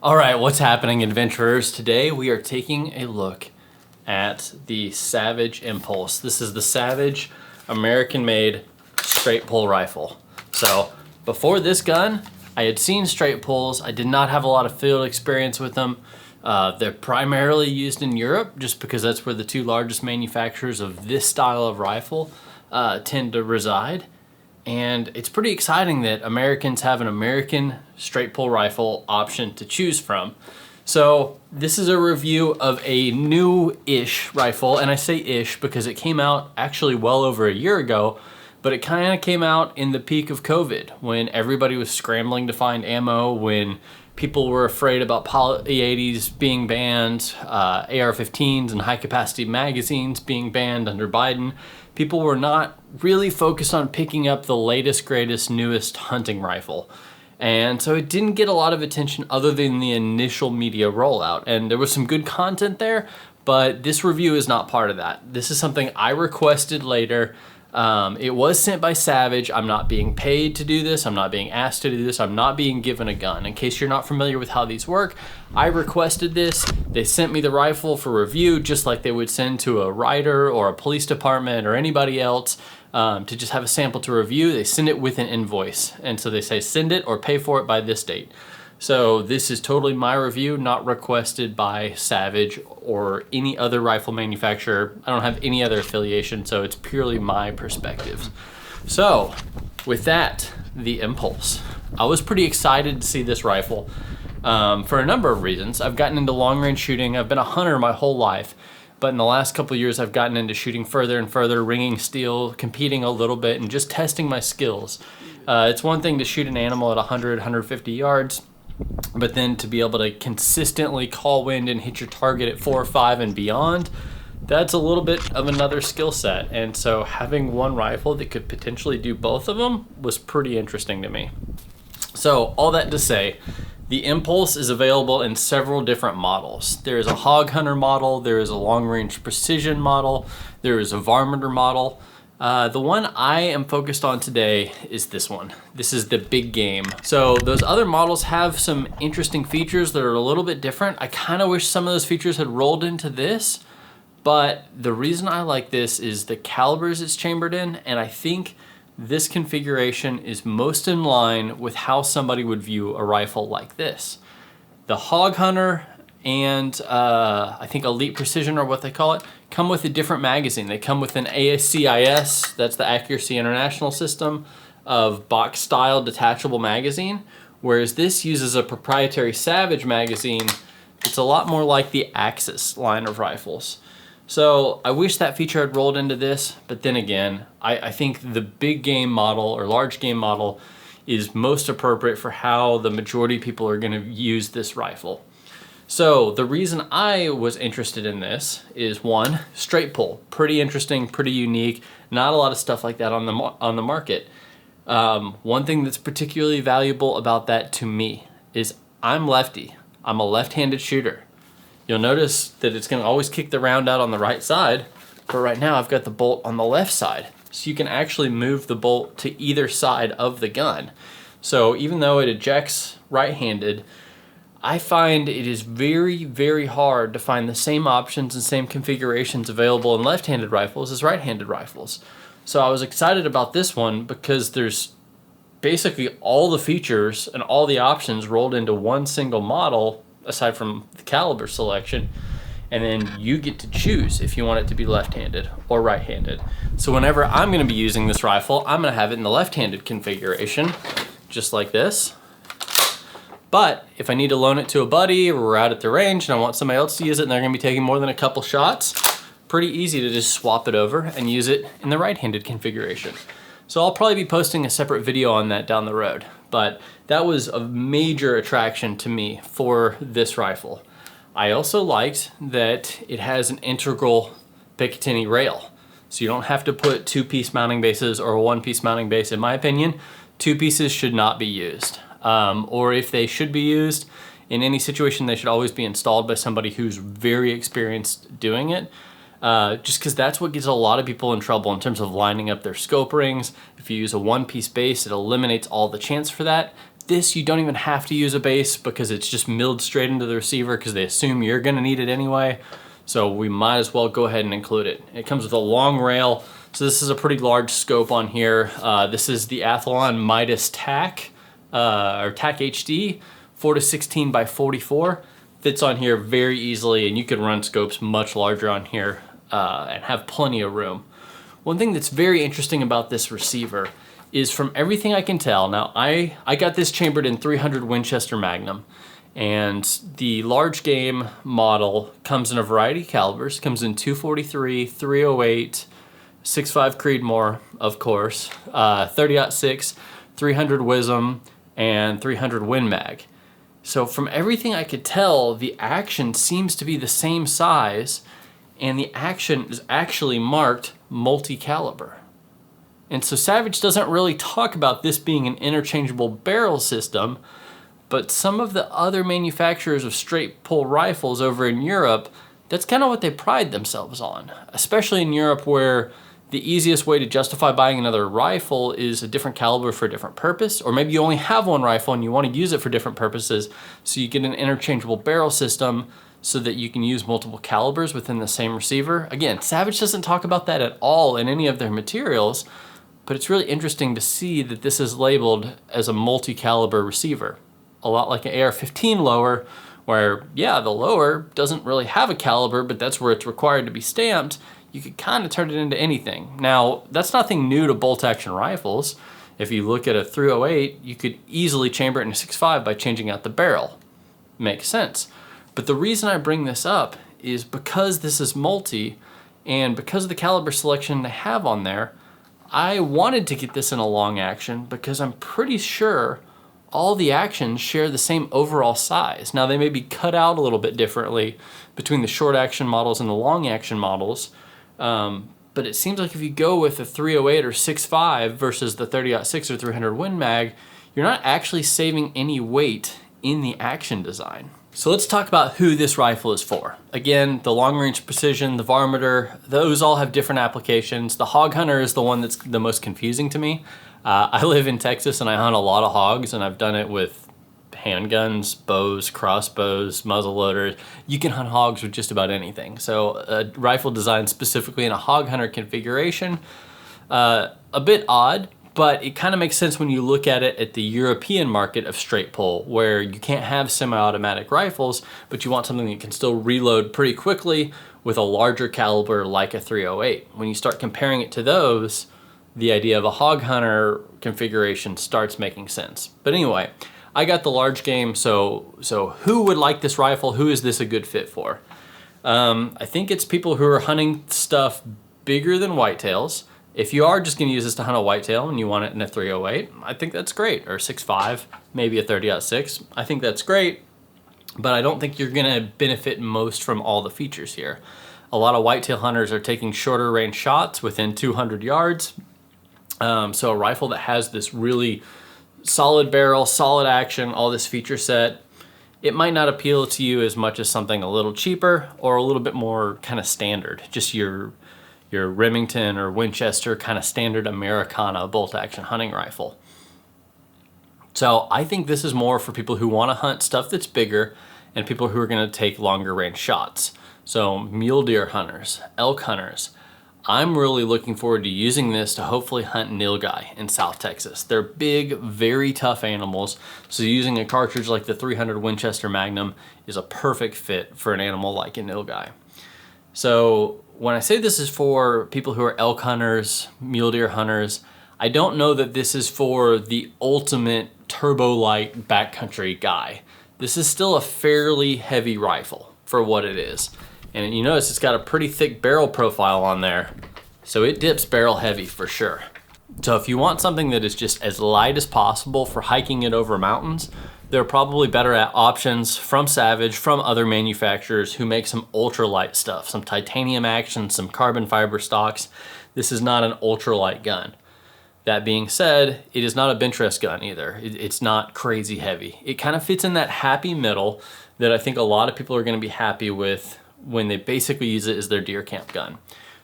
All right, what's happening, adventurers? Today we are taking a look at the Savage Impulse. This is the Savage American-made straight pull rifle. So before this gun, I had seen straight pulls. I did not have a lot of field experience with them. They're primarily used in Europe just because that's where the two largest manufacturers of this style of rifle tend to reside. And it's pretty exciting that Americans have an American straight pull rifle option to choose from. So this is a review of a new-ish rifle, and I say ish because it came out actually well over a year ago, but it kind of came out in the peak of COVID when everybody was scrambling to find ammo, when people were afraid about poly 80s being banned, AR-15s and high-capacity magazines being banned under Biden. People were not really focused on picking up the latest, greatest, newest hunting rifle. And so it didn't get a lot of attention other than the initial media rollout. And there was some good content there, but this review is not part of that. This is something I requested later. It was sent by Savage. I'm not being paid to do this. I'm not being asked to do this. I'm not being given a gun. In case you're not familiar with how these work, I requested this. They sent me the rifle for review, just like they would send to a writer or a police department or anybody else to just have a sample to review. They send it with an invoice. And so they say, send it or pay for it by this date. So this is totally my review, not requested by Savage or any other rifle manufacturer. I don't have any other affiliation, so it's purely my perspectives. So with that, the Impulse. I was pretty excited to see this rifle for a number of reasons. I've gotten into long range shooting. I've been a hunter my whole life, but in the last couple of years, I've gotten into shooting further and further, ringing steel, competing a little bit, and just testing my skills. It's one thing to shoot an animal at 100, 150 yards, but then to be able to consistently call wind and hit your target at 4 or 5 and beyond, that's a little bit of another skill set. And so having one rifle that could potentially do both of them was pretty interesting to me. So all that to say, the Impulse is available in several different models. There is a hog hunter model, there is a long range precision model, there is a varminter model. The one I am focused on today is this one. This is the big game. So those other models have some interesting features that are a little bit different. I kind of wish some of those features had rolled into this, but the reason I like this is the calibers it's chambered in, and I think this configuration is most in line with how somebody would view a rifle like this. The hog hunter and I think Elite Precision, or what they call it, come with a different magazine. They come with an ACIS, that's the Accuracy International system, of box style detachable magazine, whereas this uses a proprietary Savage magazine. It's a lot more like the Axis line of rifles. So I wish that feature had rolled into this, but then again, I think the big game model or large game model is most appropriate for how the majority of people are gonna use this rifle. So the reason I was interested in this is, one, straight pull, pretty interesting, pretty unique. Not a lot of stuff like that on the market. One thing that's particularly valuable about that to me is I'm lefty. I'm a left-handed shooter. You'll notice that it's going to always kick the round out on the right side, but right now I've got the bolt on the left side, so you can actually move the bolt to either side of the gun. So even though it ejects right-handed, I find it is very, very hard to find the same options and same configurations available in left-handed rifles as right-handed rifles. So I was excited about this one because there's basically all the features and all the options rolled into one single model, aside from the caliber selection, and then you get to choose if you want it to be left-handed or right-handed. So whenever I'm going to be using this rifle, I'm going to have it in the left-handed configuration, just like this. But if I need to loan it to a buddy or we're out at the range and I want somebody else to use it and they're gonna be taking more than a couple shots, pretty easy to just swap it over and use it in the right-handed configuration. So I'll probably be posting a separate video on that down the road, but that was a major attraction to me for this rifle. I also liked that it has an integral Picatinny rail. So you don't have to put 2-piece mounting bases or a 1-piece mounting base. In my opinion, 2 pieces should not be used. Or if they should be used, in any situation, they should always be installed by somebody who's very experienced doing it. Just because that's what gets a lot of people in trouble in terms of lining up their scope rings. If you use a 1-piece base, it eliminates all the chance for that. This, you don't even have to use a base because it's just milled straight into the receiver because they assume you're gonna need it anyway. So we might as well go ahead and include it. It comes with a long rail. So this is a pretty large scope on here. This is the Athlon Midas TAC, or TAC HD, 4-16 by 44. Fits on here very easily, and you can run scopes much larger on here and have plenty of room. One thing that's very interesting about this receiver is, from everything I can tell, now I got this chambered in 300 Winchester Magnum, and the large game model comes in a variety of calibers. Comes in 243, 308, 6.5 Creedmoor, of course, 30-06, 300 Wisdom, and 300 Win Mag. So from everything I could tell, the action seems to be the same size, and the action is actually marked multi-caliber. And so Savage doesn't really talk about this being an interchangeable barrel system, but some of the other manufacturers of straight pull rifles over in Europe, that's kind of what they pride themselves on, especially in Europe, where the easiest way to justify buying another rifle is a different caliber for a different purpose, or maybe you only have one rifle and you want to use it for different purposes, so you get an interchangeable barrel system so that you can use multiple calibers within the same receiver. Again, Savage doesn't talk about that at all in any of their materials, but it's really interesting to see that this is labeled as a multi-caliber receiver. A lot like an AR-15 lower, where, yeah, the lower doesn't really have a caliber, but that's where it's required to be stamped. You could kind of turn it into anything. Now, that's nothing new to bolt-action rifles. If you look at a 308, you could easily chamber it in a 6.5 by changing out the barrel. Makes sense. But the reason I bring this up is because this is multi, and because of the caliber selection they have on there, I wanted to get this in a long action because I'm pretty sure all the actions share the same overall size. Now, they may be cut out a little bit differently between the short action models and the long action models, but it seems like if you go with a 308 or 6.5 versus the 30-06 or 300 Win Mag, you're not actually saving any weight in the action design. So let's talk about who this rifle is for. Again, the long range precision, the varminter, those all have different applications. The hog hunter is the one that's the most confusing to me. I live in Texas and I hunt a lot of hogs, and I've done it with handguns, bows, crossbows, muzzleloaders. You can hunt hogs with just about anything. So a rifle designed specifically in a hog hunter configuration, a bit odd, but it kind of makes sense when you look at it at the European market of straight pull, where you can't have semi-automatic rifles, but you want something that can still reload pretty quickly with a larger caliber like a 308. When you start comparing it to those, the idea of a hog hunter configuration starts making sense. But anyway, I got the large game, so who would like this rifle? Who is this a good fit for? I think it's people who are hunting stuff bigger than whitetails. If you are just going to use this to hunt a whitetail and you want it in a 308, I think that's great. Or 6.5, maybe a 30-06. I think that's great, but I don't think you're going to benefit most from all the features here. A lot of whitetail hunters are taking shorter range shots within 200 yards. So a rifle that has this really solid barrel, solid action, all this feature set, it might not appeal to you as much as something a little cheaper or a little bit more kind of standard. Just your Remington or Winchester kind of standard Americana bolt-action hunting rifle. So I think this is more for people who want to hunt stuff that's bigger and people who are going to take longer range shots. So mule deer hunters, elk hunters. I'm really looking forward to using this to hopefully hunt nilgai in South Texas. They're big, very tough animals, so using a cartridge like the 300 Winchester Magnum is a perfect fit for an animal like a nilgai. So when I say this is for people who are elk hunters, mule deer hunters, I don't know that this is for the ultimate turbo light backcountry guy. This is still a fairly heavy rifle for what it is. And you notice it's got a pretty thick barrel profile on there, so it dips barrel heavy for sure. So if you want something that is just as light as possible for hiking it over mountains, there are probably better options from Savage, from other manufacturers who make some ultralight stuff, some titanium action, some carbon fiber stocks. This is not an ultralight gun. That being said, it is not a bench rest gun either. It's not crazy heavy. It kind of fits in that happy middle that I think a lot of people are going to be happy with when they basically use it as their deer camp gun.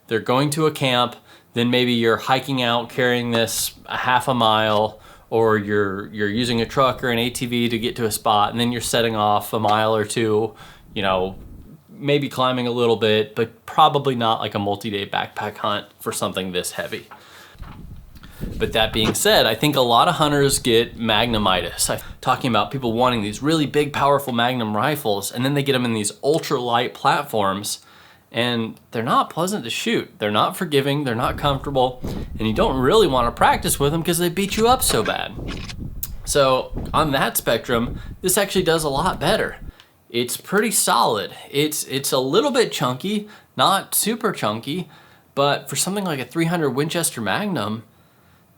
They're going to a camp, then maybe you're hiking out carrying this a half a mile, or you're using a truck or an ATV to get to a spot, and then you're setting off a mile or two, you know, maybe climbing a little bit, but probably not like a multi-day backpack hunt for something this heavy. But that being said, I think a lot of hunters get Magnumitis. I'm talking about people wanting these really big, powerful Magnum rifles, and then they get them in these ultra-light platforms, and they're not pleasant to shoot. They're not forgiving, they're not comfortable, and you don't really want to practice with them because they beat you up so bad. So on that spectrum, this actually does a lot better. It's pretty solid. It's a little bit chunky, not super chunky, but for something like a 300 Winchester Magnum,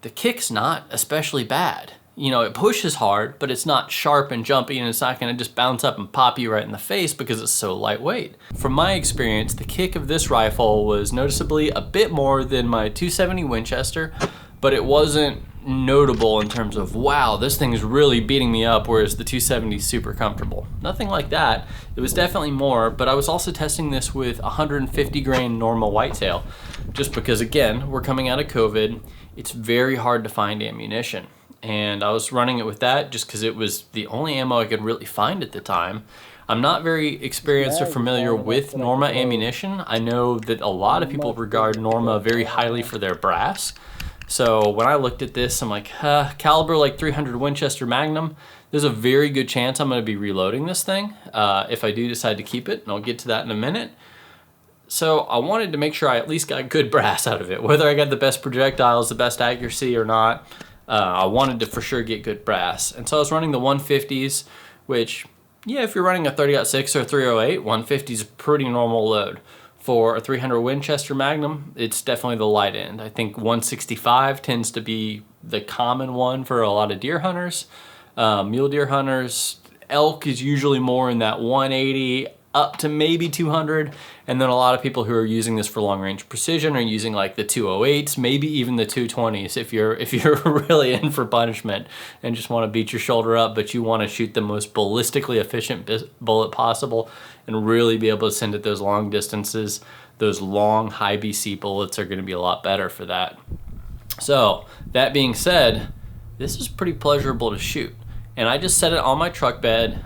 the kick's not especially bad. You know, it pushes hard, but it's not sharp and jumpy, and it's not gonna just bounce up and pop you right in the face because it's so lightweight. From my experience, the kick of this rifle was noticeably a bit more than my 270 Winchester, but it wasn't notable in terms of, wow, this thing's really beating me up, whereas the 270 is super comfortable. Nothing like that. It was definitely more, but I was also testing this with 150 grain normal whitetail, just because, again, we're coming out of COVID. It's very hard to find ammunition. And I was running it with that just because it was the only ammo I could really find at the time. I'm not very experienced or familiar with Norma ammunition. I know that a lot of people regard Norma very highly for their brass. So when I looked at this, I'm like, caliber like 300 Winchester Magnum, there's a very good chance I'm gonna be reloading this thing if I do decide to keep it, and I'll get to that in a minute. So I wanted to make sure I at least got good brass out of it. Whether I got the best projectiles, the best accuracy or not, I wanted to for sure get good brass. And so I was running the 150s, which, yeah, if you're running a 30-06 or 308, 150 is a pretty normal load. For a 300 Winchester Magnum, it's definitely the light end. I think 165 tends to be the common one for a lot of deer hunters, mule deer hunters. Elk is usually more in that 180 up to maybe 200, and then a lot of people who are using this for long range precision are using like the 208s, maybe even the 220s if you're really in for punishment and just want to beat your shoulder up, but you want to shoot the most ballistically efficient bullet possible and really be able to send it those long distances. Those long high BC bullets are going to be a lot better for that. So that being said, this is pretty pleasurable to shoot. And I just set it on my truck bed,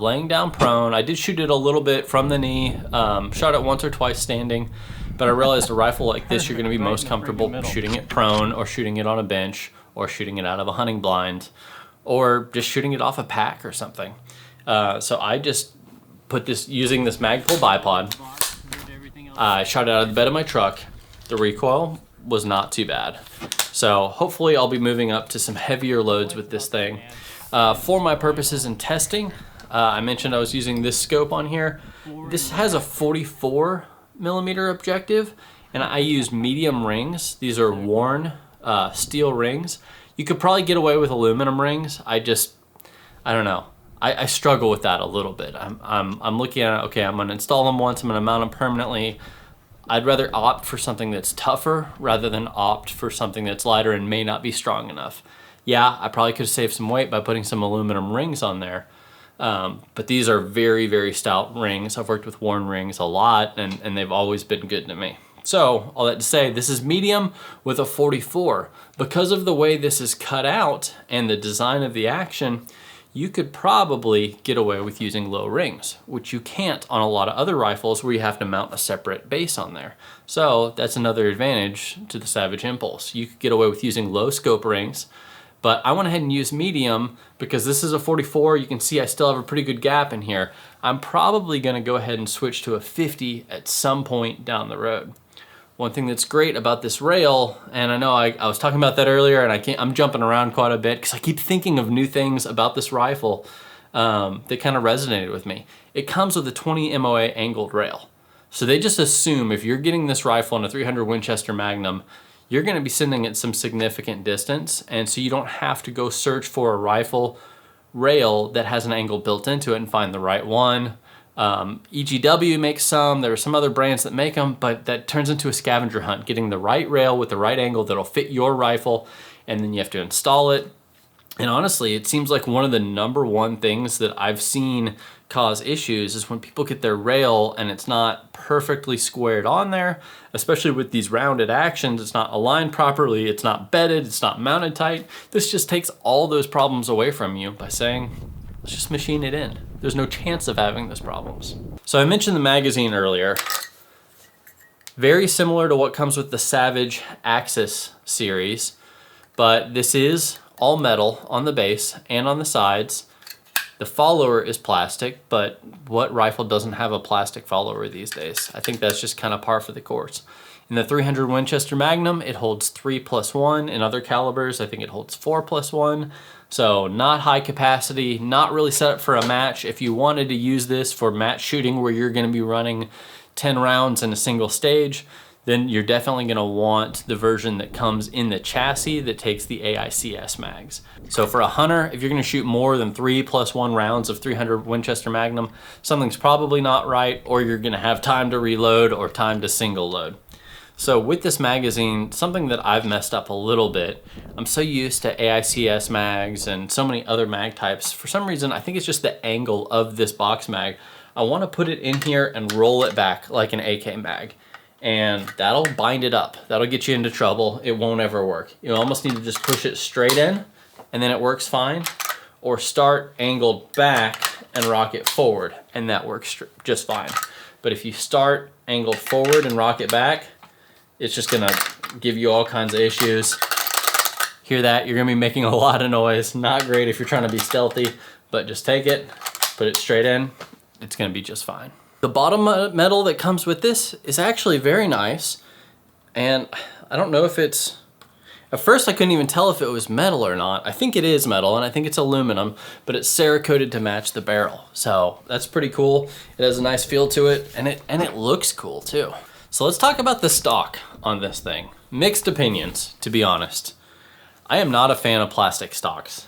laying down prone. I did shoot it a little bit from the knee, shot it once or twice standing, but I realized a rifle like this, you're gonna be most comfortable shooting it prone or shooting it on a bench or shooting it out of a hunting blind or just shooting it off a pack or something. So I just put this, using this Magpul bipod, I shot it out of the bed of my truck. The recoil was not too bad. So hopefully I'll be moving up to some heavier loads with this thing. For my purposes in testing, I mentioned I was using this scope on here. This has a 44 millimeter objective, and I use medium rings. These are worn steel rings. You could probably get away with aluminum rings. I don't know. I struggle with that a little bit. I'm looking at, okay, I'm gonna install them once, I'm gonna mount them permanently. I'd rather opt for something that's tougher rather than opt for something that's lighter and may not be strong enough. Yeah, I probably could have saved some weight by putting some aluminum rings on there. But these are very, very stout rings. I've worked with worn rings a lot, and they've always been good to me. So, all that to say, this is medium with a 44. Because of the way this is cut out and the design of the action, you could probably get away with using low rings, which you can't on a lot of other rifles where you have to mount a separate base on there. So that's another advantage to the Savage Impulse. You could get away with using low scope rings, but I went ahead and used medium because this is a 44. You can see I still have a pretty good gap in here. I'm probably gonna go ahead and switch to a 50 at some point down the road. One thing that's great about this rail, and I know I was talking about that earlier, and I'm jumping around quite a bit because I keep thinking of new things about this rifle that kind of resonated with me. It comes with a 20 MOA angled rail. So they just assume if you're getting this rifle in a 300 Winchester Magnum, you're gonna be sending it some significant distance, and so you don't have to go search for a rifle rail that has an angle built into it and find the right one. EGW makes some, there are some other brands that make them, but that turns into a scavenger hunt, getting the right rail with the right angle that'll fit your rifle, and then you have to install it. And honestly, it seems like one of the #1 things that I've seen cause issues is when people get their rail and it's not perfectly squared on there, especially with these rounded actions. It's not aligned properly, it's not bedded, it's not mounted tight. This just takes all those problems away from you by saying, let's just machine it in. There's no chance of having those problems. So I mentioned the magazine earlier. Very similar to what comes with the Savage Axis series, but this is all metal on the base and on the sides. The follower is plastic, but what rifle doesn't have a plastic follower these days? I think that's just kind of par for the course. In the .300 Winchester Magnum, it holds 3+1. In other calibers, I think it holds 4+1. So not high capacity, not really set up for a match. If you wanted to use this for match shooting where you're gonna be running 10 rounds in a single stage, then you're definitely gonna want the version that comes in the chassis that takes the AICS mags. So for a hunter, if you're gonna shoot more than 3+1 rounds of .300 Winchester Magnum, something's probably not right, or you're gonna have time to reload or time to single load. So with this magazine, something that I've messed up a little bit, I'm so used to AICS mags and so many other mag types. For some reason, I think it's just the angle of this box mag. I wanna put it in here and roll it back like an AK mag. And that'll bind it up. That'll get you into trouble. It won't ever work. You almost need to just push it straight in and then it works fine. Or start angled back and rock it forward and that works just fine. But if you start angled forward and rock it back, it's just gonna give you all kinds of issues. Hear that? You're gonna be making a lot of noise. Not great if you're trying to be stealthy, but just take it, put it straight in, it's gonna be just fine. The bottom metal that comes with this is actually very nice. And I don't know if it's, at first I couldn't even tell if it was metal or not. I think it is metal and I think it's aluminum, but it's cerakoted to match the barrel. So that's pretty cool. It has a nice feel to it and it looks cool too. So let's talk about the stock on this thing. Mixed opinions, to be honest. I am not a fan of plastic stocks.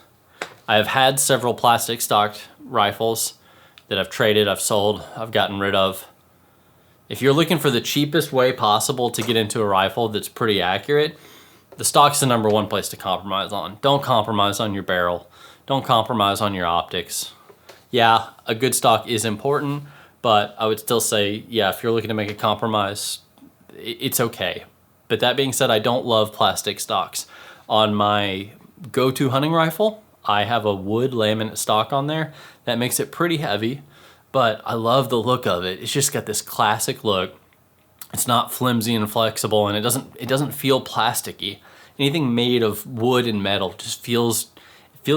I have had several plastic stocked rifles that I've traded, I've sold, I've gotten rid of. If you're looking for the cheapest way possible to get into a rifle that's pretty accurate, the stock's the #1 place to compromise on. Don't compromise on your barrel. Don't compromise on your optics. Yeah, a good stock is important, but I would still say, yeah, if you're looking to make a compromise, it's okay. But that being said, I don't love plastic stocks. On my go-to hunting rifle, I have a wood laminate stock on there that makes it pretty heavy, but I love the look of it. It's just got this classic look. It's not flimsy and flexible, and it doesn't feel plasticky. Anything made of wood and metal just feels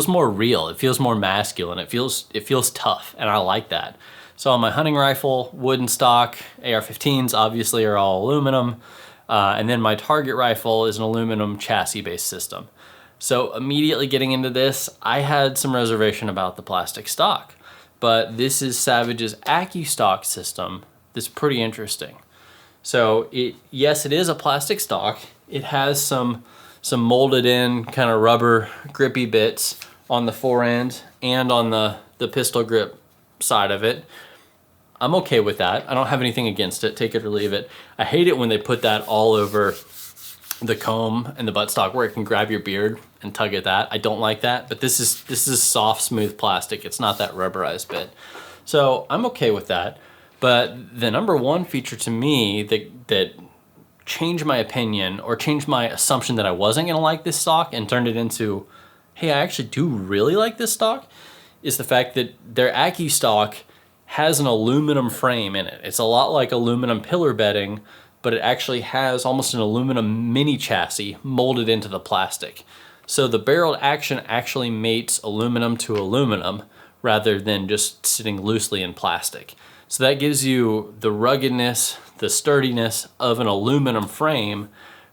more real. It feels more masculine. It feels tough, and I like that. So on my hunting rifle, wooden stock, AR-15s obviously are all aluminum, and then my target rifle is an aluminum chassis-based system. So immediately getting into this, I had some reservation about the plastic stock, but this is Savage's AccuStock system that's pretty interesting. So yes, it is a plastic stock. It has some molded in kind of rubber grippy bits on the fore end and on the pistol grip side of it. I'm okay with that. I don't have anything against it, take it or leave it. I hate it when they put that all over the comb and the buttstock where it can grab your beard and tug at that. I don't like that, but this is soft, smooth plastic. It's not that rubberized bit. So I'm okay with that. But the #1 feature to me that changed my opinion or changed my assumption that I wasn't gonna like this stock and turned it into, hey, I actually do really like this stock, is the fact that their AccuStock has an aluminum frame in it. It's a lot like aluminum pillar bedding, but it actually has almost an aluminum mini chassis molded into the plastic. So the barreled action actually mates aluminum to aluminum rather than just sitting loosely in plastic. So that gives you the ruggedness, the sturdiness of an aluminum frame,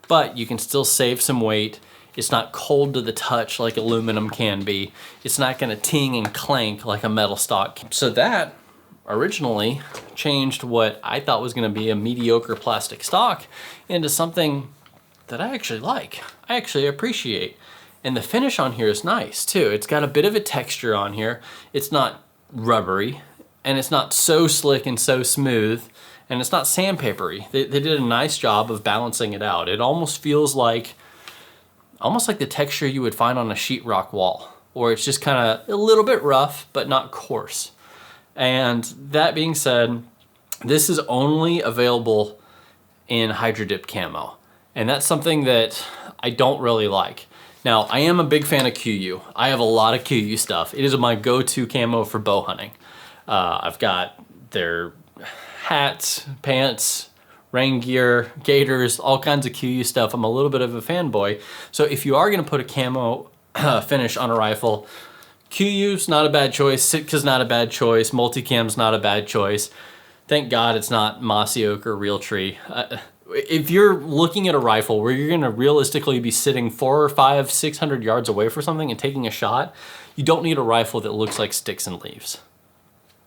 but you can still save some weight. It's not cold to the touch like aluminum can be. It's not gonna ting and clank like a metal stock. So that originally changed what I thought was gonna be a mediocre plastic stock into something that I actually like, I actually appreciate. And the finish on here is nice too. It's got a bit of a texture on here. It's not rubbery and it's not so slick and so smooth and it's not sandpapery. They did a nice job of balancing it out. It almost feels like the texture you would find on a sheetrock wall. or it's just kind of a little bit rough, but not coarse. And that being said, this is only available in Hydro Dip camo. And that's something that I don't really like. Now, I am a big fan of QU. I have a lot of QU stuff. It is my go-to camo for bow hunting. I've got their hats, pants, rain gear, gaiters, all kinds of QU stuff. I'm a little bit of a fanboy. So if you are gonna put a camo finish on a rifle, QU's not a bad choice, Sitka's not a bad choice, Multicam's not a bad choice. Thank God it's not mossy oak or Realtree. If you're looking at a rifle where you're gonna realistically be sitting 400 or 500, 600 yards away from something and taking a shot, you don't need a rifle that looks like sticks and leaves.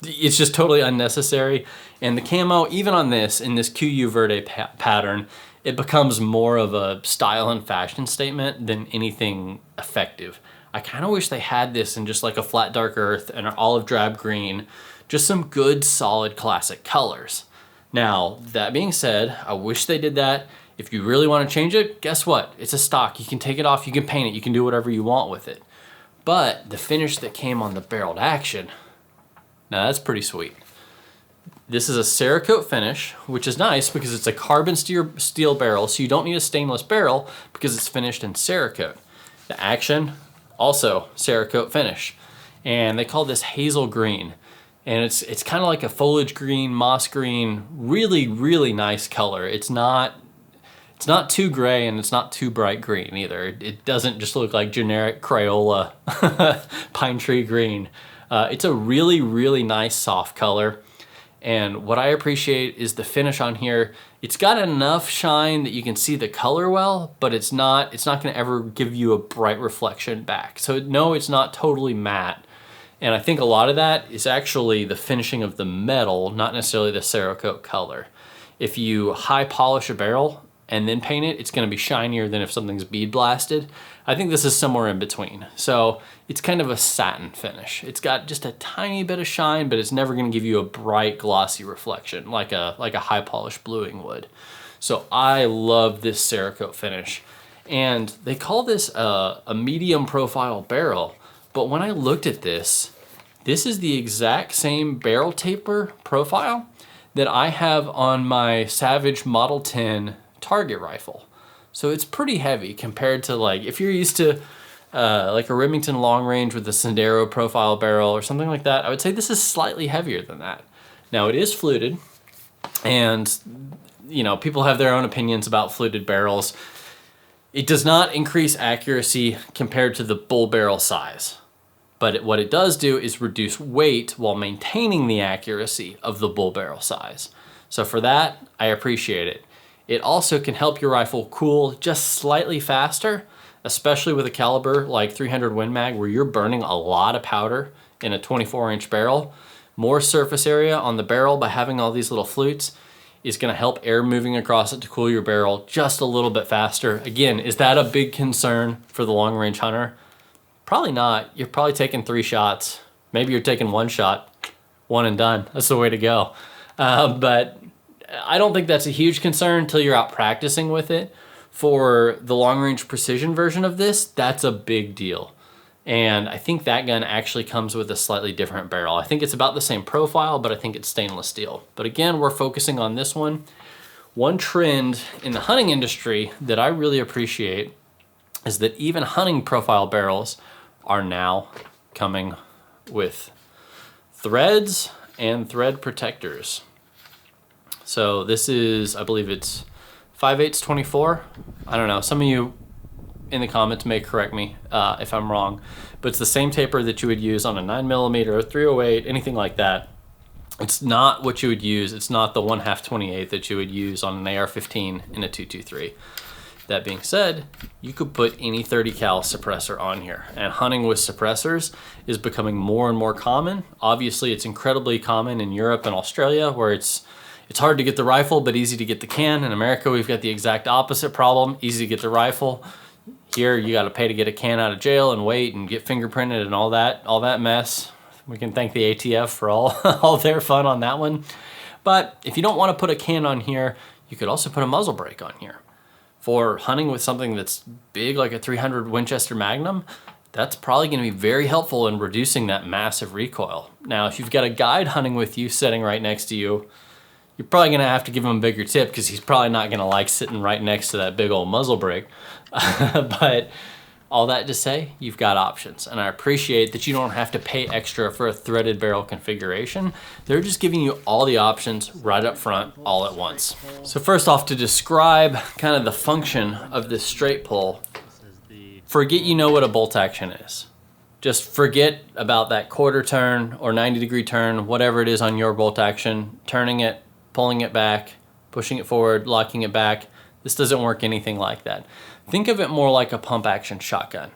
It's just totally unnecessary. And the camo, even on this, in this QU Verde pattern, it becomes more of a style and fashion statement than anything effective. I kind of wish they had this in just like a flat dark earth and an olive drab green, just some good solid classic colors. Now, that being said, I wish they did that. If you really want to change it, guess what? It's a stock. You can take it off, you can paint it, you can do whatever you want with it. But the finish that came on the barreled action, now that's pretty sweet. This is a cerakote finish, which is nice because it's a carbon steel barrel, so you don't need a stainless barrel because it's finished in cerakote. The action, also cerakote finish. And they call this hazel green. And it's kind of like a foliage green, moss green, really, really nice color. It's not too gray and it's not too bright green either. It doesn't just look like generic Crayola pine tree green. It's a really, really nice soft color. And what I appreciate is the finish on here. It's got enough shine that you can see the color well, but it's not gonna ever give you a bright reflection back. So no, it's not totally matte. And I think a lot of that is actually the finishing of the metal, not necessarily the cerakote color. If you high polish a barrel and then paint it, it's gonna be shinier than if something's bead blasted. I think this is somewhere in between. So it's kind of a satin finish. It's got just a tiny bit of shine, but it's never gonna give you a bright glossy reflection like a high polish bluing would. So I love this cerakote finish. And they call this a medium profile barrel. But when I looked at this is the exact same barrel taper profile that I have on my Savage Model 10 target rifle. So it's pretty heavy compared to, like, if you're used to like a Remington long range with a Sendero profile barrel or something like that, I would say this is slightly heavier than that. Now it is fluted, and you know, people have their own opinions about fluted barrels. It does not increase accuracy compared to the bull barrel size. But what it does do is reduce weight while maintaining the accuracy of the bull barrel size. So for that, I appreciate it. It also can help your rifle cool just slightly faster, especially with a caliber like 300 Win Mag where you're burning a lot of powder in a 24-inch barrel. More surface area on the barrel by having all these little flutes is gonna help air moving across it to cool your barrel just a little bit faster. Again, is that a big concern for the long range hunter? Probably not. You're probably taking 3 shots. Maybe you're taking 1 shot, 1 and done. That's the way to go. But I don't think that's a huge concern until you're out practicing with it. For the long range precision version of this, that's a big deal. And I think that gun actually comes with a slightly different barrel. I think it's about the same profile, but I think it's stainless steel. But again, we're focusing on this one. One trend in the hunting industry that I really appreciate is that even hunting profile barrels are now coming with threads and thread protectors. So this is, I believe it's 5/8 24. I don't know, some of you in the comments may correct me if I'm wrong, but it's the same taper that you would use on a 9mm, 308, anything like that. It's not what you would use, it's not the 1/2 28 that you would use on an AR-15 in a 223. That being said, you could put any 30 cal suppressor on here, and hunting with suppressors is becoming more and more common. Obviously, it's incredibly common in Europe and Australia where it's hard to get the rifle, but easy to get the can. In America, we've got the exact opposite problem, easy to get the rifle. Here, you gotta pay to get a can out of jail and wait and get fingerprinted and all that mess. We can thank the ATF for all their fun on that one. But if you don't wanna put a can on here, you could also put a muzzle brake on here. For hunting with something that's big like a 300 Winchester Magnum, that's probably going to be very helpful in reducing that massive recoil. Now, if you've got a guide hunting with you sitting right next to you, you're probably going to have to give him a bigger tip because he's probably not going to like sitting right next to that big old muzzle brake. But all that to say, you've got options. And I appreciate that you don't have to pay extra for a threaded barrel configuration. They're just giving you all the options right up front, all at once. So first off, to describe kind of the function of this straight pull, forget you know what a bolt action is. Just forget about that quarter turn or 90-degree turn, whatever it is on your bolt action, turning it, pulling it back, pushing it forward, locking it back. This doesn't work anything like that. Think of it more like a pump action shotgun,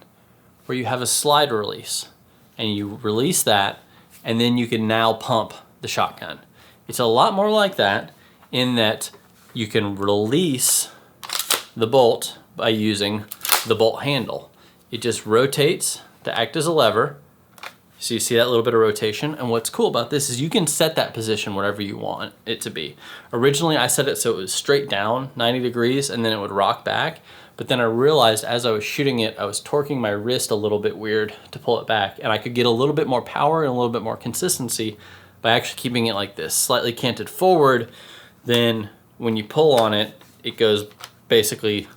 where you have a slide release and you release that and then you can now pump the shotgun. It's a lot more like that in that you can release the bolt by using the bolt handle. It just rotates to act as a lever. So you see that little bit of rotation, and what's cool about this is you can set that position whatever you want it to be. Originally I set it so it was straight down 90 degrees and then it would rock back, but then I realized as I was shooting it I was torquing my wrist a little bit weird to pull it back, and I could get a little bit more power and a little bit more consistency by actually keeping it like this, slightly canted forward. Then when you pull on it, it goes basically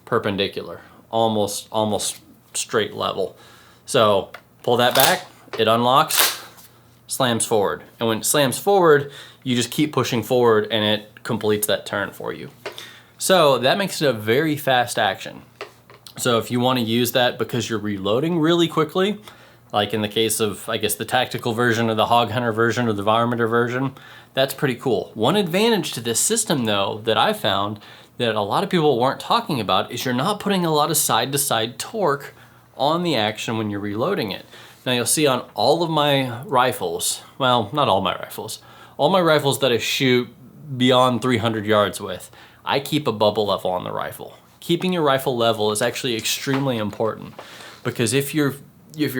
perpendicular, almost straight level. So pull that back, it unlocks, slams forward. And when it slams forward, you just keep pushing forward and it completes that turn for you. So that makes it a very fast action. So if you want to use that because you're reloading really quickly, like in the case of, I guess, the tactical version or the hog hunter version or the varminter version, that's pretty cool. One advantage to this system though that I found that a lot of people weren't talking about is you're not putting a lot of side-to-side torque on the action when you're reloading it. Now you'll see on all of my rifles, well, not all my rifles that I shoot beyond 300 yards with, I keep a bubble level on the rifle. Keeping your rifle level is actually extremely important, because if you're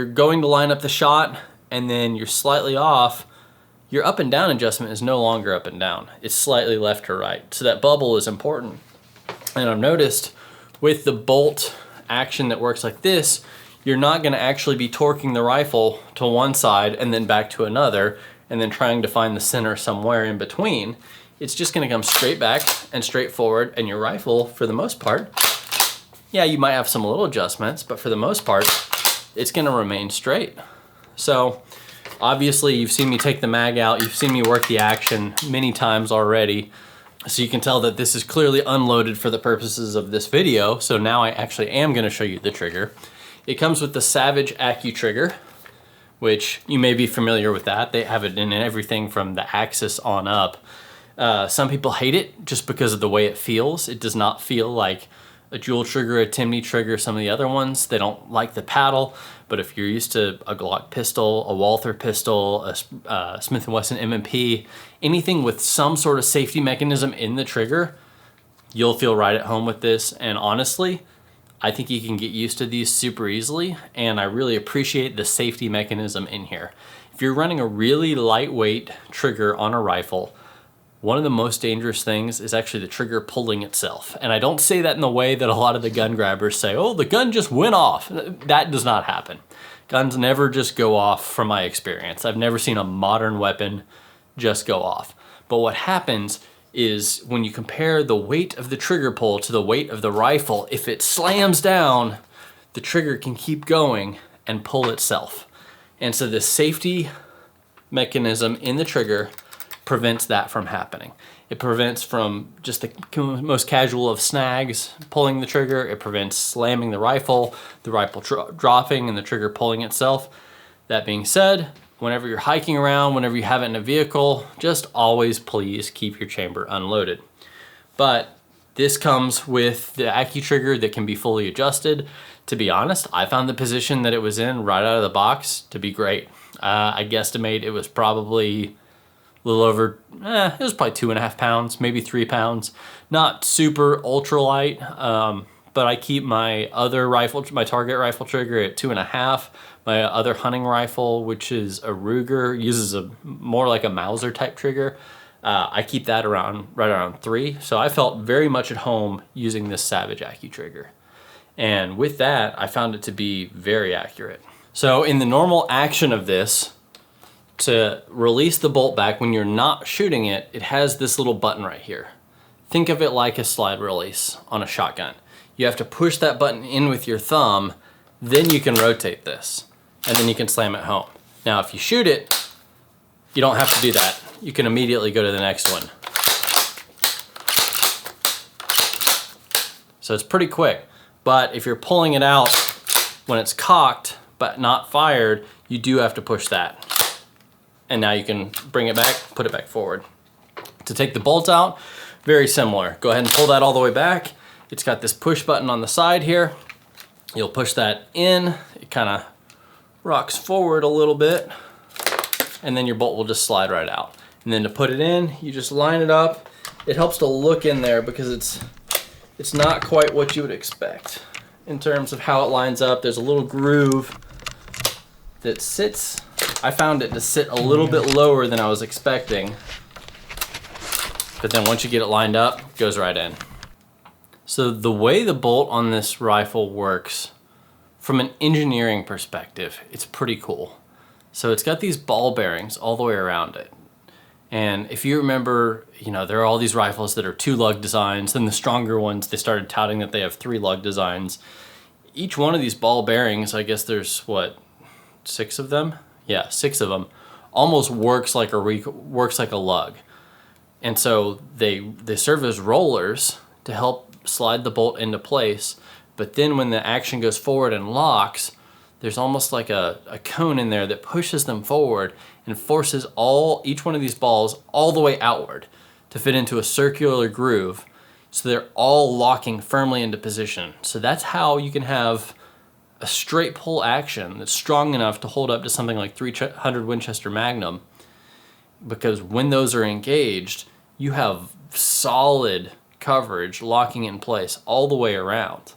going to line up the shot and then you're slightly off, your up and down adjustment is no longer up and down. It's slightly left or right. So that bubble is important. And I've noticed with the bolt action that works like this, you're not going to actually be torquing the rifle to one side and then back to another and then trying to find the center somewhere in between. It's just going to come straight back and straight forward, and your rifle, for the most part, yeah, you might have some little adjustments, but for the most part, it's going to remain straight. So obviously you've seen me take the mag out, you've seen me work the action many times already. So you can tell that this is clearly unloaded for the purposes of this video. So now I actually am going to show you the trigger. It comes with the Savage AccuTrigger, which you may be familiar with that. They have it in everything from the Axis on up. Some people hate it just because of the way it feels. It does not feel like a Jewel trigger, a Timney trigger, some of the other ones. They don't like the paddle, but if you're used to a Glock pistol, a Walther pistol, a Smith & Wesson M&P, anything with some sort of safety mechanism in the trigger, you'll feel right at home with this. And honestly, I think you can get used to these super easily, and I really appreciate the safety mechanism in here. If you're running a really lightweight trigger on a rifle, one of the most dangerous things is actually the trigger pulling itself. And I don't say that in the way that a lot of the gun grabbers say, oh, the gun just went off. That does not happen. Guns never just go off from my experience. I've never seen a modern weapon just go off. But what happens is when you compare the weight of the trigger pull to the weight of the rifle, if it slams down, the trigger can keep going and pull itself. And so the safety mechanism in the trigger prevents that from happening. It prevents from just the most casual of snags pulling the trigger. It prevents slamming the rifle dropping and the trigger pulling itself. That being said, whenever you're hiking around, whenever you have it in a vehicle, just always please keep your chamber unloaded. But this comes with the AccuTrigger that can be fully adjusted. To be honest, I found the position that it was in right out of the box to be great. I guesstimate it was probably a little over, it was probably 2.5 pounds, maybe 3 pounds. Not super ultralight, but I keep my other rifle, my target rifle trigger at 2.5. My other hunting rifle, which is a Ruger, uses a more like a Mauser type trigger. I keep that right around 3. So I felt very much at home using this Savage AccuTrigger. And with that, I found it to be very accurate. So in the normal action of this, to release the bolt back when you're not shooting it, it has this little button right here. Think of it like a slide release on a shotgun. You have to push that button in with your thumb, then you can rotate this, and then you can slam it home. Now, if you shoot it, you don't have to do that. You can immediately go to the next one. So it's pretty quick, but if you're pulling it out when it's cocked but not fired, you do have to push that. And now you can bring it back, put it back forward. To take the bolt out, very similar. Go ahead and pull that all the way back. It's got this push button on the side here. You'll push that in, it kind of rocks forward a little bit, and then your bolt will just slide right out. And then to put it in, you just line it up. It helps to look in there because it's not quite what you would expect in terms of how it lines up. There's a little groove that sits. I found it to sit a little bit lower than I was expecting. But then once you get it lined up, it goes right in. So the way the bolt on this rifle works, from an engineering perspective, it's pretty cool. So it's got these ball bearings all the way around it. And if you remember, you know, there are all these rifles that are 2-lug designs, then the stronger ones, they started touting that they have 3-lug designs. Each one of these ball bearings, I guess there's what, 6 of them? Yeah, 6 of them, almost works like a lug. And so they serve as rollers to help slide the bolt into place. But then when the action goes forward and locks, there's almost like a cone in there that pushes them forward and forces each one of these balls all the way outward to fit into a circular groove. So they're all locking firmly into position. So that's how you can have a straight pull action that's strong enough to hold up to something like 300 Winchester Magnum, because when those are engaged, you have solid coverage locking in place all the way around.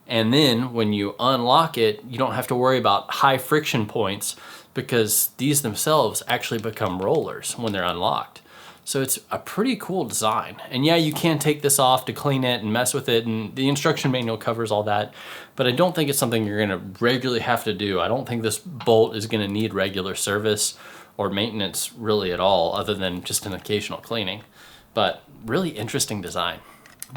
And then when you unlock it, you don't have to worry about high friction points because these themselves actually become rollers when they're unlocked. So it's a pretty cool design. And yeah, you can take this off to clean it and mess with it, and the instruction manual covers all that, but I don't think it's something you're gonna regularly have to do. I don't think this bolt is gonna need regular service or maintenance really at all, other than just an occasional cleaning. But really interesting design.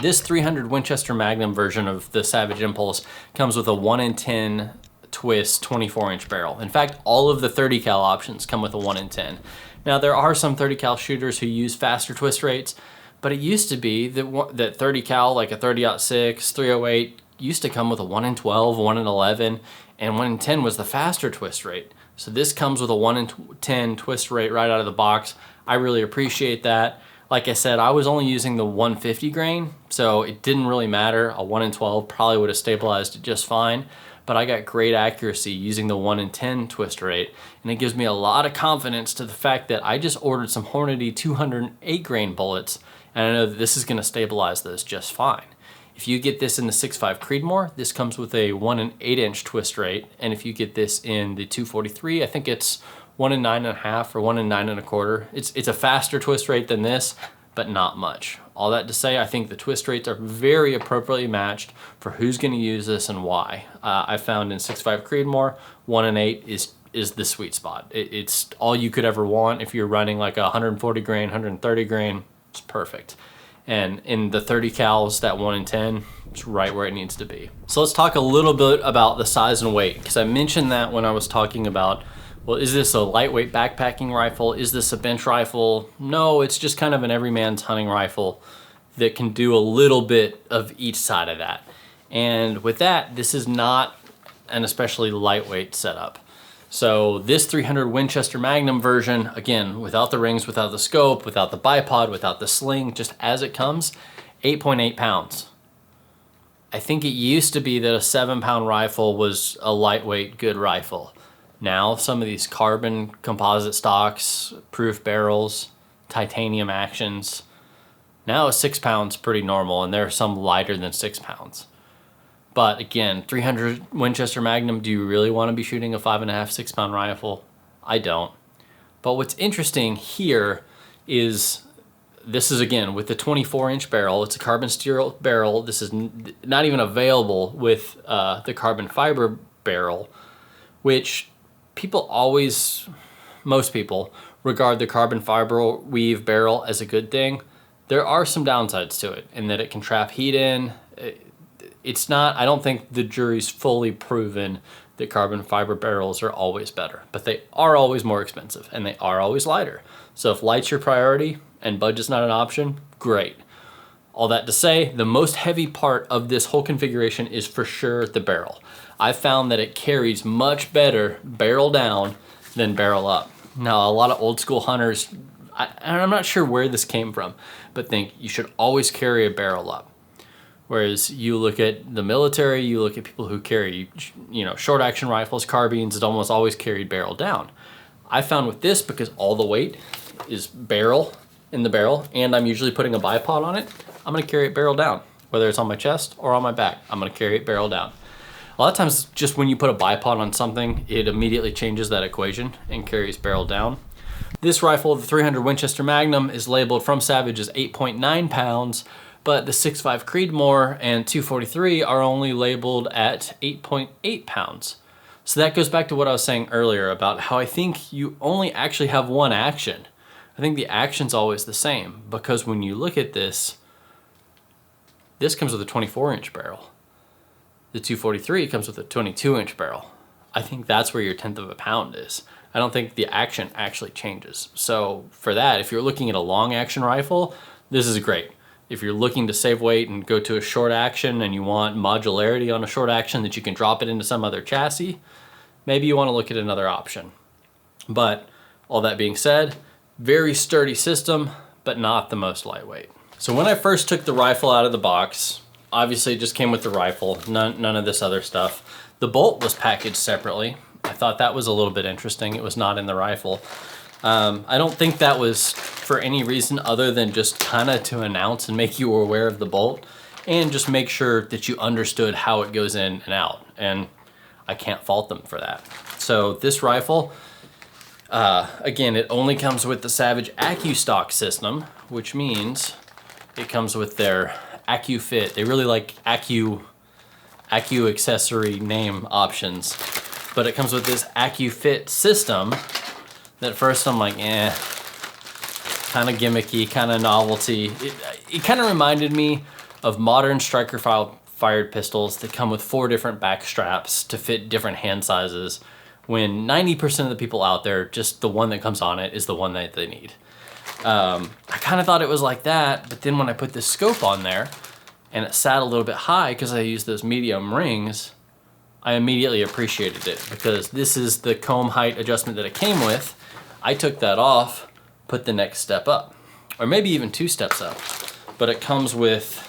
This 300 Winchester Magnum version of the Savage Impulse comes with a 1 in 10 twist 24-inch barrel. In fact, all of the 30 cal options come with a 1 in 10. Now, there are some 30 cal shooters who use faster twist rates, but it used to be that 30 cal, like a 30-06, 308, used to come with a 1 in 12, 1 in 11, and 1 in 10 was the faster twist rate. So this comes with a 1 in 10 twist rate right out of the box. I really appreciate that. Like I said, I was only using the 150 grain, so it didn't really matter. A 1 in 12 probably would have stabilized it just fine, but I got great accuracy using the 1 in 10 twist rate, and it gives me a lot of confidence to the fact that I just ordered some Hornady 208 grain bullets, and I know that this is going to stabilize those just fine. If you get this in the 6.5 Creedmoor, this comes with a 1 in 8-inch twist rate, and if you get this in the 243, I think it's 1 in 9.5 or 1 in 9.25. It's a faster twist rate than this, but not much. All that to say, I think the twist rates are very appropriately matched for who's going to use this and why. I found in 6.5 Creedmoor, 1 in 8 is the sweet spot. It's all you could ever want. If you're running like a 140 grain, 130 grain, it's perfect. And in the 30 cals, that 1 in 10, it's right where it needs to be. So let's talk a little bit about the size and weight, because I mentioned that when I was talking about, well, is this a lightweight backpacking rifle? Is this a bench rifle? No, it's just kind of an everyman's hunting rifle that can do a little bit of each side of that. And with that, this is not an especially lightweight setup. So this 300 Winchester Magnum version, again, without the rings, without the scope, without the bipod, without the sling, just as it comes, 8.8 pounds. I think it used to be that a 7-pound rifle was a lightweight, good rifle. Now, some of these carbon composite stocks, proof barrels, titanium actions, now a 6 pounds pretty normal, and there are some lighter than 6 pounds. But again, 300 Winchester Magnum, do you really want to be shooting a 5.5, 6 pound rifle? I don't. But what's interesting here is this is, again, with the 24-inch barrel. It's a carbon steel barrel. This is not even available with the carbon fiber barrel, which most people regard the carbon fiber weave barrel as a good thing. There are some downsides to it in that it can trap heat in. It's not, I don't think the jury's fully proven that carbon fiber barrels are always better, but they are always more expensive and they are always lighter. So if light's your priority and budget's not an option, great. All that to say, the most heavy part of this whole configuration is for sure the barrel. I've found that it carries much better barrel down than barrel up. Now, a lot of old school hunters, I'm not sure where this came from, but think you should always carry a barrel up. Whereas you look at the military, you look at people who carry, short action rifles, carbines, it's almost always carried barrel down. I found with this, because all the weight is in the barrel, and I'm usually putting a bipod on it, I'm gonna carry it barrel down. Whether it's on my chest or on my back, I'm gonna carry it barrel down. A lot of times, just when you put a bipod on something, it immediately changes that equation and carries barrel down. This rifle, the 300 Winchester Magnum, is labeled from Savage as 8.9 pounds, but the 6.5 Creedmoor and 243 are only labeled at 8.8 pounds. So that goes back to what I was saying earlier about how I think you only actually have one action. I think the action's always the same, because when you look at this comes with a 24-inch barrel. The 243 comes with a 22-inch barrel. I think that's where your 1/10 of a pound is. I don't think the action actually changes. So for that, if you're looking at a long action rifle, this is great. If you're looking to save weight and go to a short action and you want modularity on a short action that you can drop it into some other chassis, maybe you want to look at another option. But all that being said, very sturdy system, but not the most lightweight. So when I first took the rifle out of the box, obviously it just came with the rifle, none of this other stuff. The bolt was packaged separately. I thought that was a little bit interesting. It was not in the rifle. I don't think that was for any reason other than just kind of to announce and make you aware of the bolt and just make sure that you understood how it goes in and out. And I can't fault them for that. So this rifle, again, it only comes with the Savage AccuStock system, which means it comes with their AccuFit. They really like Accu accessory name options, but it comes with this AccuFit system. That at first I'm like, kind of gimmicky, kind of novelty. It kind of reminded me of modern striker fired pistols that come with 4 different back straps to fit different hand sizes, when 90% of the people out there, just the one that comes on it is the one that they need. I kind of thought it was like that, but then when I put this scope on there and it sat a little bit high because I used those medium rings, I immediately appreciated it, because this is the comb height adjustment that it came with. I took that off, put the next step up, or maybe even 2 steps up. But it comes with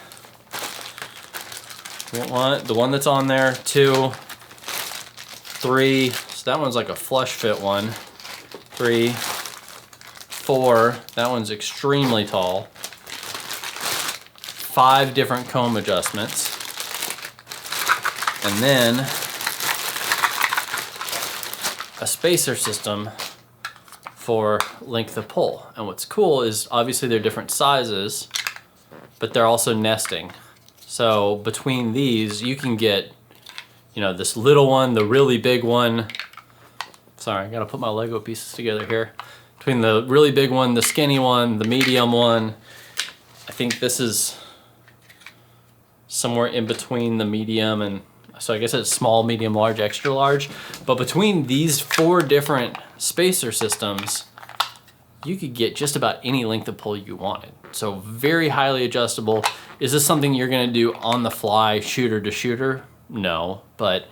the one that's on there, 2, 3, so that one's like a flush fit one, 3, 4, that one's extremely tall, 5 different comb adjustments, and then a spacer system for length of pull. And what's cool is obviously they're different sizes, but they're also nesting. So between these, you can get, this little one, the really big one. Sorry, I gotta put my Lego pieces together here. Between the really big one, the skinny one, the medium one, I think this is somewhere in between the medium and, so I guess it's small, medium, large, extra large. But between these 4 different spacer systems, you could get just about any length of pull you wanted. So very highly adjustable. Is this something you're gonna do on the fly, shooter to shooter? No, but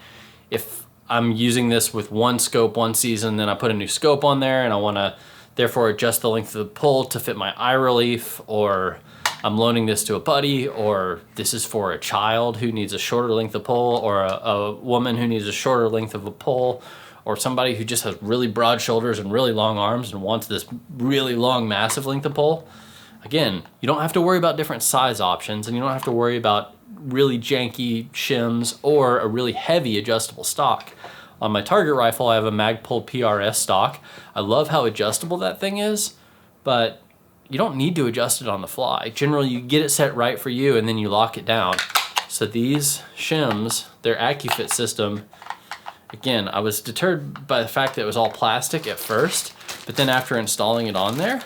if I'm using this with one scope one season, then I put a new scope on there and I wanna therefore adjust the length of the pull to fit my eye relief, or I'm loaning this to a buddy, or this is for a child who needs a shorter length of pull, or a woman who needs a shorter length of a pull, or somebody who just has really broad shoulders and really long arms and wants this really long, massive length of pull. Again, you don't have to worry about different size options, and you don't have to worry about really janky shims or a really heavy adjustable stock. On my target rifle, I have a Magpul PRS stock. I love how adjustable that thing is, but you don't need to adjust it on the fly. Generally, you get it set right for you and then you lock it down. So these shims, their AccuFit system, again, I was deterred by the fact that it was all plastic at first, but then after installing it on there,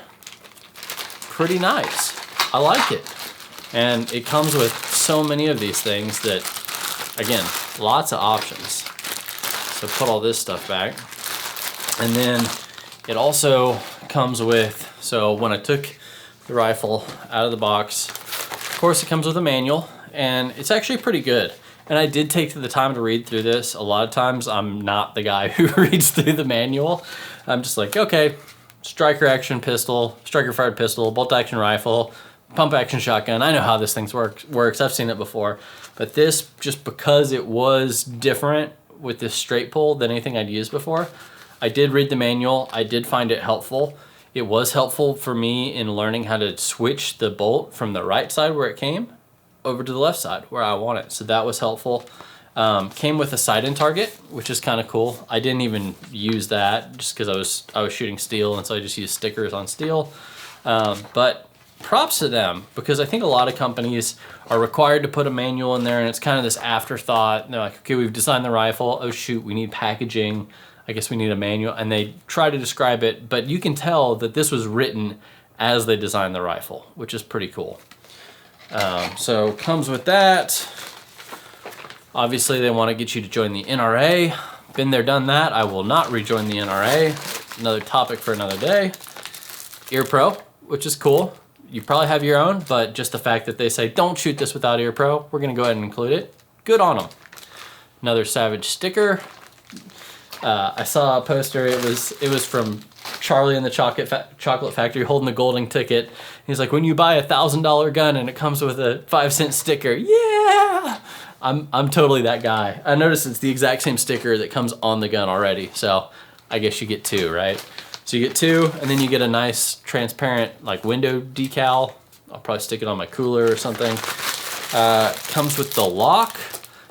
pretty nice. I like it. And it comes with so many of these things that, again, lots of options. So put all this stuff back. And then it also comes with, so when I took the rifle out of the box, of course it comes with a manual, and it's actually pretty good. And I did take the time to read through this. A lot of times I'm not the guy who reads through the manual. I'm just like, okay, striker action pistol, striker fired pistol, bolt action rifle, pump action shotgun. I know how this thing works. I've seen it before. But this, just because it was different with this straight pull than anything I'd used before, I did read the manual. I did find it helpful. It was helpful for me in learning how to switch the bolt from the right side where it came over to the left side where I want it. So that was helpful. Came with a sight-in target, which is kind of cool. I didn't even use that just because I was shooting steel, and so I just used stickers on steel. But props to them, because I think a lot of companies are required to put a manual in there, and it's kind of this afterthought. And they're like, okay, we've designed the rifle. Oh shoot, we need packaging. I guess we need a manual, and they try to describe it, but you can tell that this was written as they designed the rifle, which is pretty cool. So comes with that. Obviously they want to get you to join the NRA. Been there, done that. I will not rejoin the NRA. Another topic for another day. Ear Pro, which is cool. You probably have your own, but just the fact that they say, don't shoot this without Ear Pro, we're gonna go ahead and include it. Good on them. Another Savage sticker. I saw a poster, it was from Charlie and the Chocolate Factory holding the golden ticket. He's like, when you buy $1,000 gun and it comes with a 5-cent sticker, yeah! I'm totally that guy. I noticed it's the exact same sticker that comes on the gun already, so I guess you get two, right? So you get two, and then you get a nice transparent like window decal. I'll probably stick it on my cooler or something. Comes with the lock.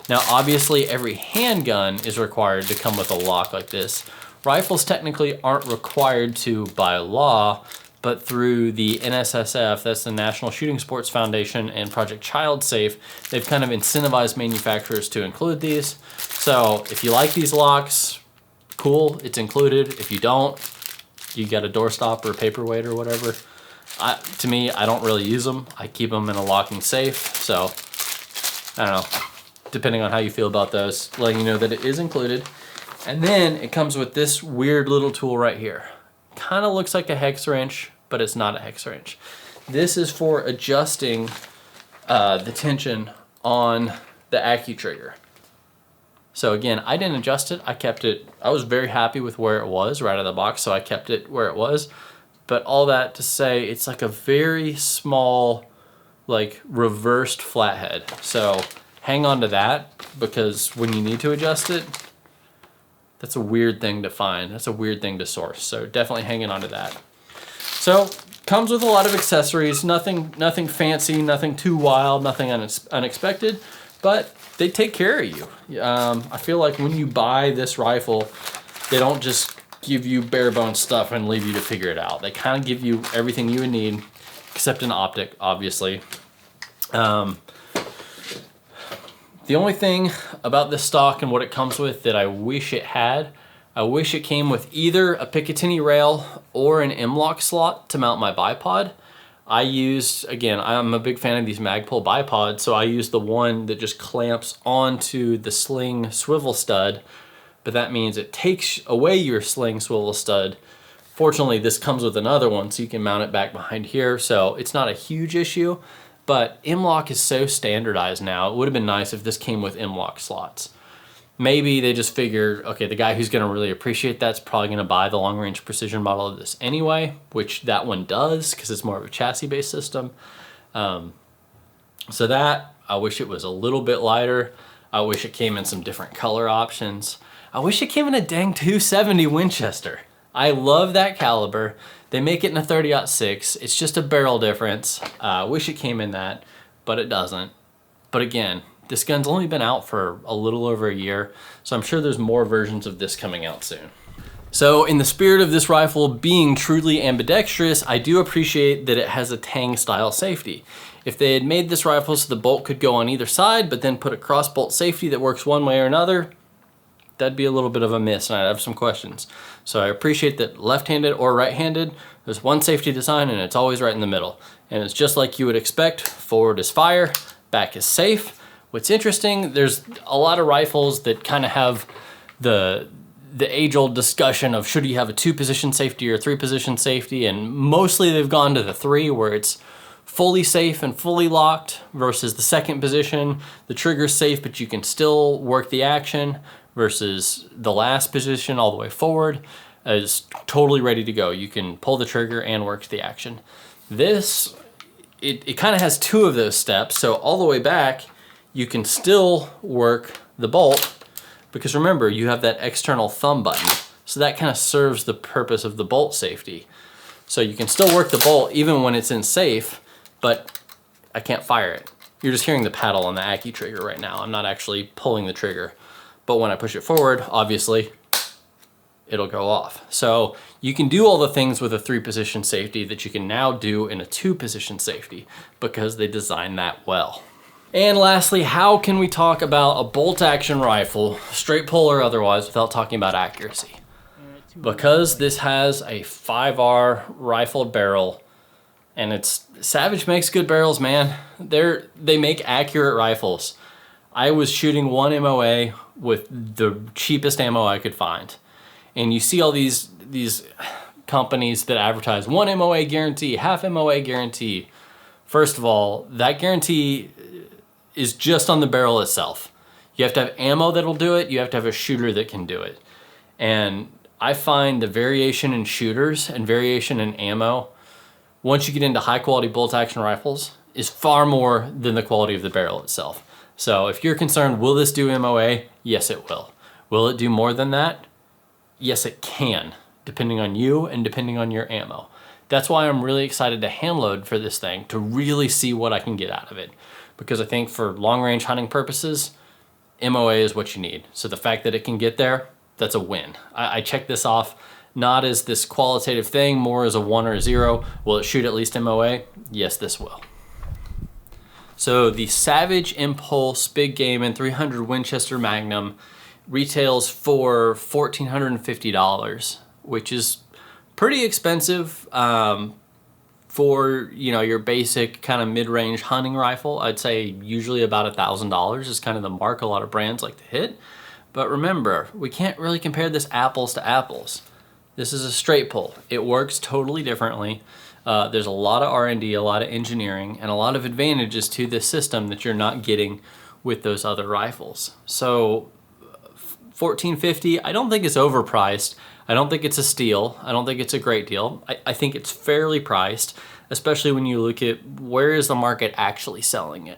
Now obviously every handgun is required to come with a lock like this. Rifles technically aren't required to by law, but through the NSSF, that's the National Shooting Sports Foundation, and Project Child Safe, they've kind of incentivized manufacturers to include these. So if you like these locks, cool, it's included. If you don't, you got a doorstop or a paperweight or whatever. To me, I don't really use them. I keep them in a locking safe. So I don't know, depending on how you feel about those, letting you know that it is included. And then it comes with this weird little tool right here. Kind of looks like a hex wrench, but it's not a hex wrench. This is for adjusting the tension on the AccuTrigger. So again, I didn't adjust it, I kept it. I was very happy with where it was right out of the box, so I kept it where it was. But all that to say, it's like a very small, like reversed flathead. So hang on to that, because when you need to adjust it, that's a weird thing to find. That's a weird thing to source. So definitely hanging on to that. So comes with a lot of accessories, nothing fancy, nothing too wild, nothing unexpected, but they take care of you. I feel like when you buy this rifle, they don't just give you bare bones stuff and leave you to figure it out. They kind of give you everything you would need, except an optic, obviously. The only thing about this stock and what it comes with that I wish it had, I wish it came with either a Picatinny rail or an M-LOK slot to mount my bipod. I used, again, I'm a big fan of these Magpul bipods, so I used the one that just clamps onto the sling swivel stud, but that means it takes away your sling swivel stud. Fortunately, this comes with another one, so you can mount it back behind here, so it's not a huge issue. But M-LOK is so standardized now, it would have been nice if this came with M-LOK slots. Maybe they just figured, okay, the guy who's gonna really appreciate that's probably gonna buy the long range precision model of this anyway, which that one does, because it's more of a chassis based system. So that, I wish it was a little bit lighter. I wish it came in some different color options. I wish it came in a dang 270 Winchester. I love that caliber. They make it in a 30-06. It's just a barrel difference. I wish it came in that, but it doesn't. But again, this gun's only been out for a little over a year, so I'm sure there's more versions of this coming out soon. So in the spirit of this rifle being truly ambidextrous, I do appreciate that it has a tang style safety. If they had made this rifle so the bolt could go on either side, but then put a cross bolt safety that works one way or another, that'd be a little bit of a miss, and I'd have some questions. So I appreciate that left-handed or right-handed, there's one safety design and it's always right in the middle. And it's just like you would expect. Forward is fire, back is safe. What's interesting, there's a lot of rifles that kind of have the age-old discussion of should you have a 2-position safety or 3-position safety, and mostly they've gone to the 3 where it's fully safe and fully locked versus the 2nd position. The trigger's safe, but you can still work the action versus the last position all the way forward is totally ready to go. You can pull the trigger and work the action. This, it kind of has 2 of those steps. So all the way back, you can still work the bolt because remember, you have that external thumb button. So that kind of serves the purpose of the bolt safety. So you can still work the bolt even when it's in safe, but I can't fire it. You're just hearing the paddle on the AccuTrigger right now. I'm not actually pulling the trigger. But when I push it forward, obviously, it'll go off. So you can do all the things with a 3-position safety that you can now do in a 2-position safety because they designed that well. And lastly, how can we talk about a bolt action rifle, straight pull or otherwise, without talking about accuracy? Because this has a 5R rifled barrel, and Savage makes good barrels, man. They make accurate rifles. I was shooting 1 MOA with the cheapest ammo I could find. And you see all these companies that advertise 1 MOA guarantee, half MOA guarantee. First of all, that guarantee is just on the barrel itself. You have to have ammo that'll do it. You have to have a shooter that can do it. And I find the variation in shooters and variation in ammo, once you get into high quality bolt action rifles, is far more than the quality of the barrel itself. So if you're concerned, will this do MOA? Yes, it will. Will it do more than that? Yes, it can, depending on you and depending on your ammo. That's why I'm really excited to hand load for this thing, to really see what I can get out of it. Because I think for long range hunting purposes, MOA is what you need. So the fact that it can get there, that's a win. I check this off not as this qualitative thing, more as a 1 or a 0. Will it shoot at least MOA? Yes, this will. So the Savage Impulse Big Game and 300 Winchester Magnum retails for $1,450, which is pretty expensive for your basic kind of mid-range hunting rifle. I'd say usually about $1,000 is kind of the mark a lot of brands like to hit. But remember, we can't really compare this apples to apples. This is a straight pull. It works totally differently. There's a lot of R&D, a lot of engineering, and a lot of advantages to this system that you're not getting with those other rifles. So $1,450, I don't think it's overpriced. I don't think it's a steal. I don't think it's a great deal. I think it's fairly priced, especially when you look at where is the market actually selling it.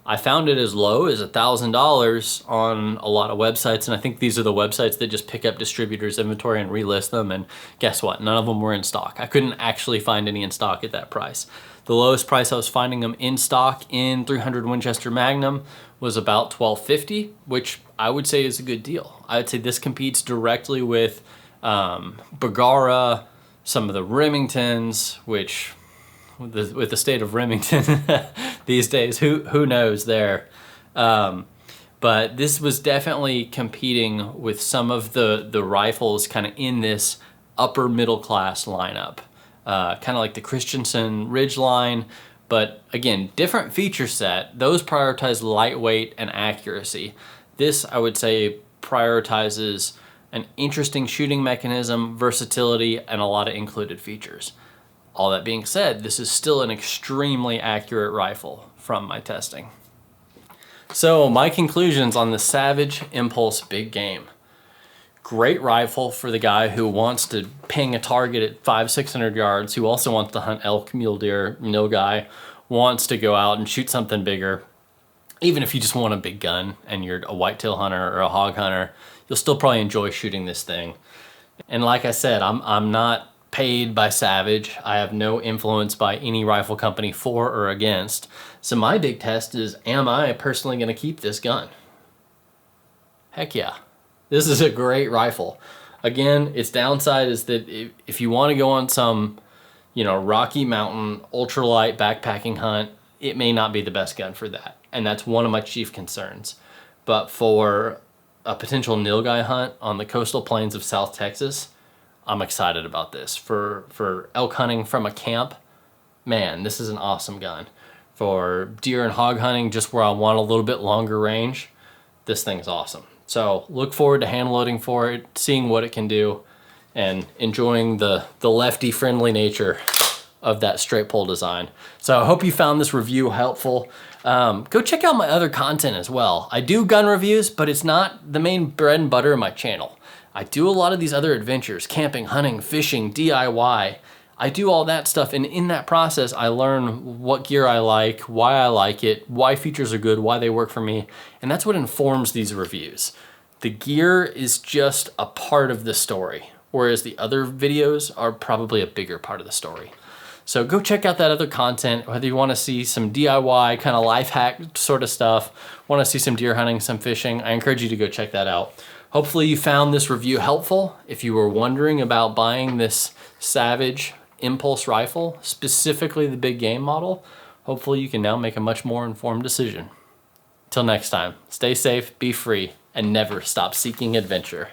I found it as low as $1,000 on a lot of websites, and I think these are the websites that just pick up distributors' inventory and relist them, and guess what? None of them were in stock. I couldn't actually find any in stock at that price. The lowest price I was finding them in stock in 300 Winchester Magnum was about $1,250, which I would say is a good deal. I would say this competes directly with Bergara, some of the Remingtons, which with the state of Remington these days, who knows there. But this was definitely competing with some of the rifles kind of in this upper middle class lineup. Kind of like the Christensen Ridgeline, but again, different feature set. Those prioritize lightweight and accuracy. This, I would say, prioritizes an interesting shooting mechanism, versatility, and a lot of included features. All that being said, this is still an extremely accurate rifle from my testing. So my conclusions on the Savage Impulse Big Game. Great rifle for the guy who wants to ping a target at 500-600 yards, who also wants to hunt elk, mule deer, no guy wants to go out and shoot something bigger. Even if you just want a big gun and you're a whitetail hunter or a hog hunter, you'll still probably enjoy shooting this thing. And like I said, I'm not paid by Savage. I have no influence by any rifle company for or against. So my big test is, am I personally going to keep this gun? Heck yeah. This is a great rifle. Again, its downside is that if you want to go on some, you know, Rocky Mountain ultralight backpacking hunt, it may not be the best gun for that. And that's one of my chief concerns. But for a potential nilgai hunt on the coastal plains of South Texas, I'm excited about this. For elk hunting from a camp, man, this is an awesome gun. For deer and hog hunting, just where I want a little bit longer range, this thing's awesome. So look forward to hand loading for it, seeing what it can do, and enjoying the lefty friendly nature of that straight pull design. So I hope you found this review helpful. Go check out my other content as well. I do gun reviews, but it's not the main bread and butter of my channel. I do a lot of these other adventures, camping, hunting, fishing, DIY. I do all that stuff, and in that process, I learn what gear I like, why I like it, why features are good, why they work for me, and that's what informs these reviews. The gear is just a part of the story, whereas the other videos are probably a bigger part of the story. So go check out that other content, whether you want to see some DIY kind of life hack sort of stuff, want to see some deer hunting, some fishing, I encourage you to go check that out. Hopefully you found this review helpful. If you were wondering about buying this Savage impulse rifle, specifically the big game model, hopefully you can now make a much more informed decision. Till next time, stay safe, be free, and never stop seeking adventure.